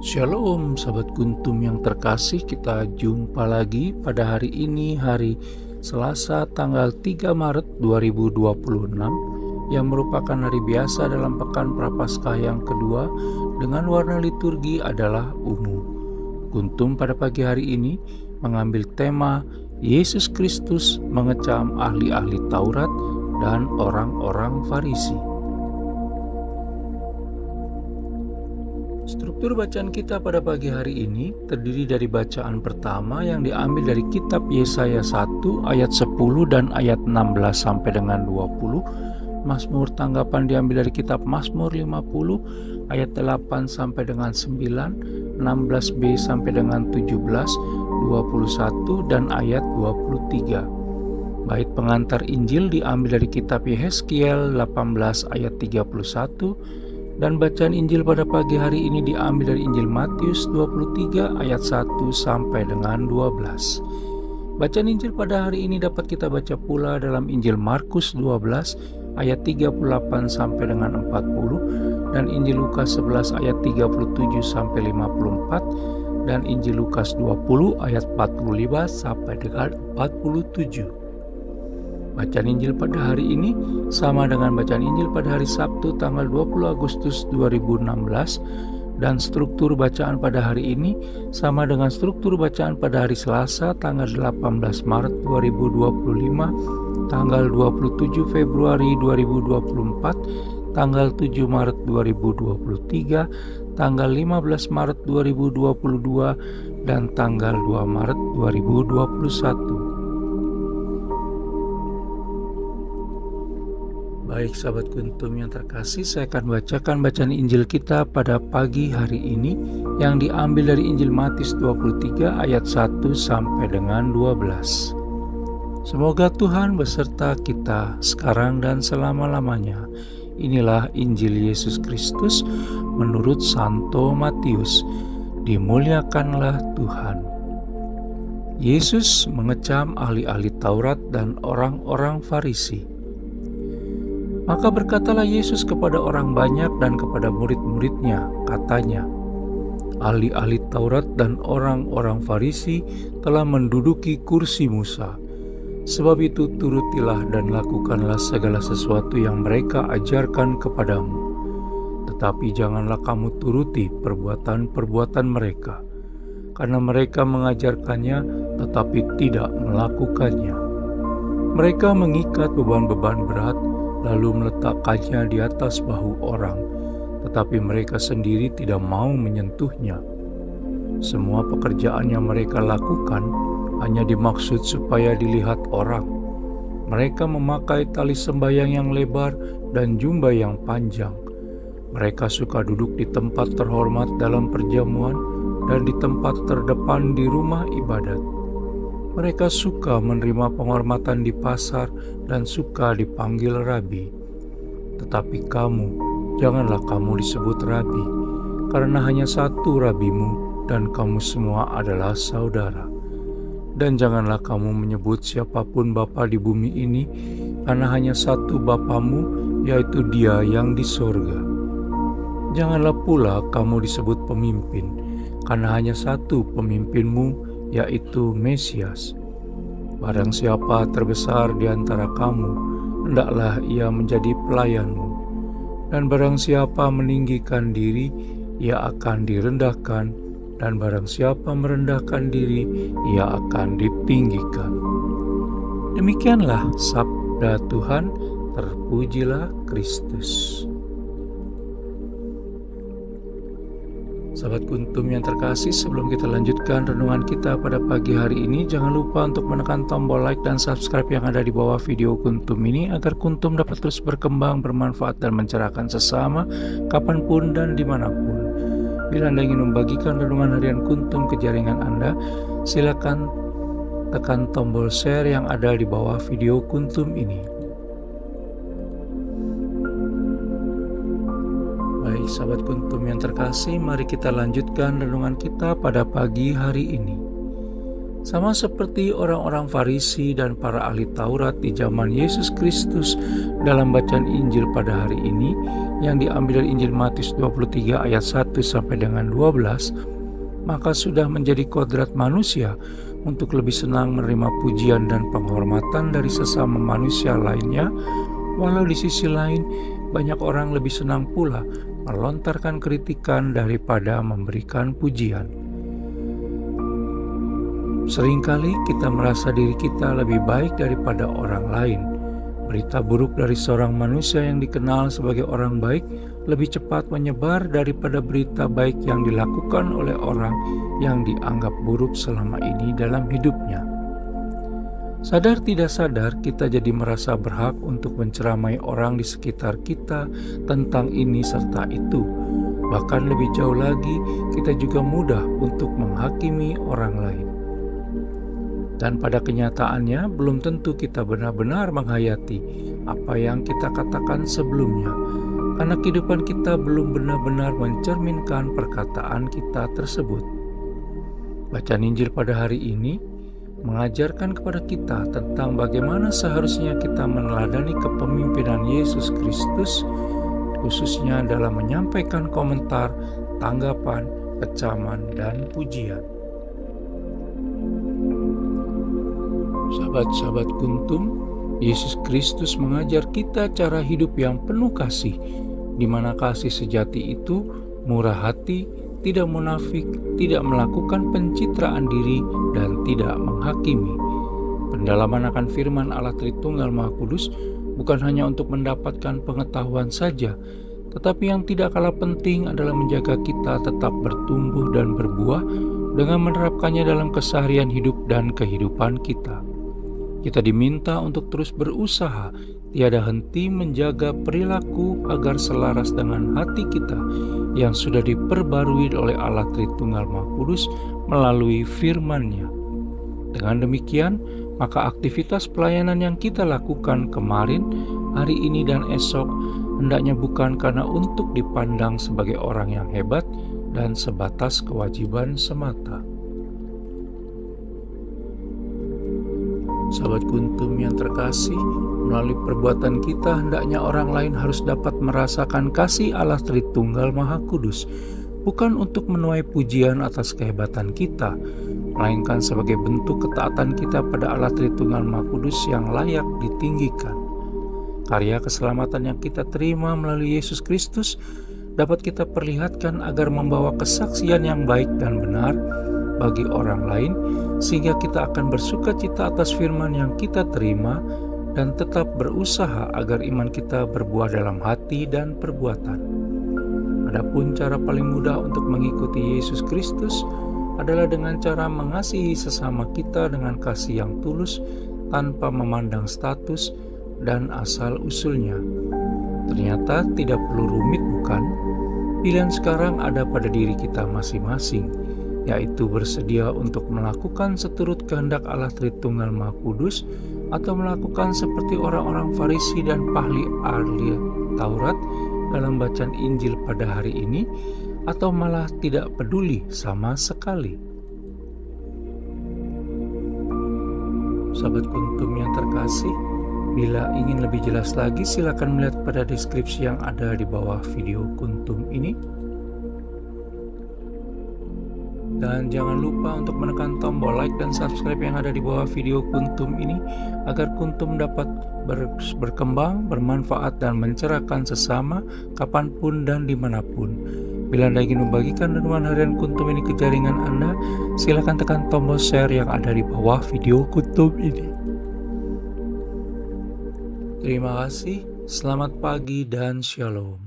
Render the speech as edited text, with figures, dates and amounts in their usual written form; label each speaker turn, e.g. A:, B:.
A: Shalom sahabat Kuntum yang terkasih, kita jumpa lagi pada hari ini, hari Selasa tanggal 3 Maret 2026 yang merupakan hari biasa dalam pekan Prapaskah yang kedua dengan warna liturgi adalah ungu. Kuntum pada pagi hari ini mengambil tema Yesus Kristus mengecam ahli-ahli Taurat dan orang-orang Farisi. Struktur bacaan kita pada pagi hari ini terdiri dari bacaan pertama yang diambil dari kitab Yesaya 1 ayat 10 dan ayat 16 sampai dengan 20. Mazmur tanggapan diambil dari kitab Mazmur 50 ayat 8 sampai dengan 9, 16b sampai dengan 17, 21 dan ayat 23. Bait pengantar Injil diambil dari kitab Yehezkiel 18 ayat 31. Dan bacaan Injil pada pagi hari ini diambil dari Injil Matius 23 ayat 1 sampai dengan 12. Bacaan Injil pada hari ini dapat kita baca pula dalam Injil Markus 12 ayat 38 sampai dengan 40 dan Injil Lukas 11 ayat 37 sampai 54 dan Injil Lukas 20 ayat 45 sampai dengan 47. Bacaan Injil pada hari ini sama dengan bacaan Injil pada hari Sabtu tanggal 20 Agustus 2016 dan struktur bacaan pada hari ini sama dengan struktur bacaan pada hari Selasa tanggal 18 Maret 2025, tanggal 27 Februari 2024, tanggal 7 Maret 2023, tanggal 15 Maret 2022 dan tanggal 2 Maret 2021. Baik sahabat Kuntum yang terkasih, saya akan bacakan bacaan Injil kita pada pagi hari ini yang diambil dari Injil Matius 23 ayat 1 sampai dengan 12. Semoga Tuhan beserta kita sekarang dan selama-lamanya. Inilah Injil Yesus Kristus menurut Santo Matius. Dimuliakanlah Tuhan. Yesus mengecam ahli-ahli Taurat dan orang-orang Farisi. Maka berkatalah Yesus kepada orang banyak dan kepada murid-muridnya, katanya, ahli-ahli Taurat dan orang-orang Farisi telah menduduki kursi Musa. Sebab itu turutilah dan lakukanlah segala sesuatu yang mereka ajarkan kepadamu. Tetapi janganlah kamu turuti perbuatan-perbuatan mereka, karena mereka mengajarkannya tetapi tidak melakukannya. Mereka mengikat beban-beban berat lalu meletakkannya di atas bahu orang, tetapi mereka sendiri tidak mau menyentuhnya. Semua pekerjaan yang mereka lakukan hanya dimaksud supaya dilihat orang. Mereka memakai tali sembahyang yang lebar dan jubah yang panjang. Mereka suka duduk di tempat terhormat dalam perjamuan dan di tempat terdepan di rumah ibadat. Mereka suka menerima penghormatan di pasar dan suka dipanggil rabi. Tetapi kamu, janganlah kamu disebut rabi, karena hanya satu rabimu dan kamu semua adalah saudara. Dan janganlah kamu menyebut siapapun bapa di bumi ini, karena hanya satu Bapamu, yaitu Dia yang di sorga. Janganlah pula kamu disebut pemimpin, karena hanya satu pemimpinmu, yaitu Mesias. Barang siapa terbesar di antara kamu, hendaklah ia menjadi pelayanmu. Dan barang siapa meninggikan diri, ia akan direndahkan. Dan barang siapa merendahkan diri, ia akan ditinggikan. Demikianlah sabda Tuhan, terpujilah Kristus. Sahabat Kuntum yang terkasih, sebelum kita lanjutkan renungan kita pada pagi hari ini, jangan lupa untuk menekan tombol like dan subscribe yang ada di bawah video Kuntum ini agar Kuntum dapat terus berkembang, bermanfaat dan mencerahkan sesama kapanpun dan dimanapun. Bila Anda ingin membagikan renungan harian Kuntum ke jaringan Anda, silakan tekan tombol share yang ada di bawah video Kuntum ini. Baik sahabat Kuntum yang terkasih, mari kita lanjutkan renungan kita pada pagi hari ini. Sama seperti orang-orang Farisi dan para ahli Taurat di zaman Yesus Kristus dalam bacaan Injil pada hari ini yang diambil dari Injil Matius 23 ayat 1 sampai dengan 12, maka sudah menjadi kodrat manusia untuk lebih senang menerima pujian dan penghormatan dari sesama manusia lainnya, walau di sisi lain banyak orang lebih senang pula melontarkan kritikan daripada memberikan pujian. Seringkali kita merasa diri kita lebih baik daripada orang lain. Berita buruk dari seorang manusia yang dikenal sebagai orang baik lebih cepat menyebar daripada berita baik yang dilakukan oleh orang yang dianggap buruk selama ini dalam hidupnya. Sadar tidak sadar, kita jadi merasa berhak untuk menceramai orang di sekitar kita tentang ini serta itu. Bahkan lebih jauh lagi, kita juga mudah untuk menghakimi orang lain. Dan pada kenyataannya belum tentu kita benar-benar menghayati apa yang kita katakan sebelumnya, karena kehidupan kita belum benar-benar mencerminkan perkataan kita tersebut. Bacaan Injil pada hari ini mengajarkan kepada kita tentang bagaimana seharusnya kita meneladani kepemimpinan Yesus Kristus, khususnya dalam menyampaikan komentar, tanggapan, kecaman, dan pujian. Sahabat-sahabat Kuntum, Yesus Kristus mengajar kita cara hidup yang penuh kasih, di mana kasih sejati itu murah hati, tidak munafik, tidak melakukan pencitraan diri, dan tidak menghakimi. Pendalaman akan firman Allah Tritunggal Maha Kudus bukan hanya untuk mendapatkan pengetahuan saja, tetapi yang tidak kalah penting adalah menjaga kita tetap bertumbuh dan berbuah dengan menerapkannya dalam keseharian hidup dan kehidupan kita. Kita diminta untuk terus berusaha, tiada henti menjaga perilaku agar selaras dengan hati kita yang sudah diperbarui oleh Allah Tritunggal Maha Kudus melalui firman-Nya. Dengan demikian, maka aktivitas pelayanan yang kita lakukan kemarin, hari ini, dan esok hendaknya bukan karena untuk dipandang sebagai orang yang hebat dan sebatas kewajiban semata. Sahabat Kuntum yang terkasih, melalui perbuatan kita hendaknya orang lain harus dapat merasakan kasih Allah Tritunggal Maha Kudus, bukan untuk menuai pujian atas kehebatan kita, melainkan sebagai bentuk ketaatan kita pada Allah Tritunggal Maha Kudus yang layak ditinggikan. Karya keselamatan yang kita terima melalui Yesus Kristus dapat kita perlihatkan agar membawa kesaksian yang baik dan benar bagi orang lain, sehingga kita akan bersukacita atas firman yang kita terima dan tetap berusaha agar iman kita berbuah dalam hati dan perbuatan. Adapun cara paling mudah untuk mengikuti Yesus Kristus adalah dengan cara mengasihi sesama kita dengan kasih yang tulus tanpa memandang status dan asal-usulnya. Ternyata tidak perlu rumit, bukan? Pilihan sekarang ada pada diri kita masing-masing, yaitu bersedia untuk melakukan seturut kehendak Allah Tritunggal Maha Kudus atau melakukan seperti orang-orang Farisi dan ahli Taurat dalam bacaan Injil pada hari ini, atau malah tidak peduli sama sekali. Sahabat Kuntum yang terkasih, bila ingin lebih jelas lagi silakan melihat pada deskripsi yang ada di bawah video Kuntum ini. Dan jangan lupa untuk menekan tombol like dan subscribe yang ada di bawah video Kuntum ini, agar Kuntum dapat berkembang, bermanfaat, dan mencerahkan sesama kapanpun dan dimanapun. Bila Anda ingin membagikan renungan harian Kuntum ini ke jaringan Anda, silakan tekan tombol share yang ada di bawah video Kuntum ini. Terima kasih, selamat pagi dan shalom.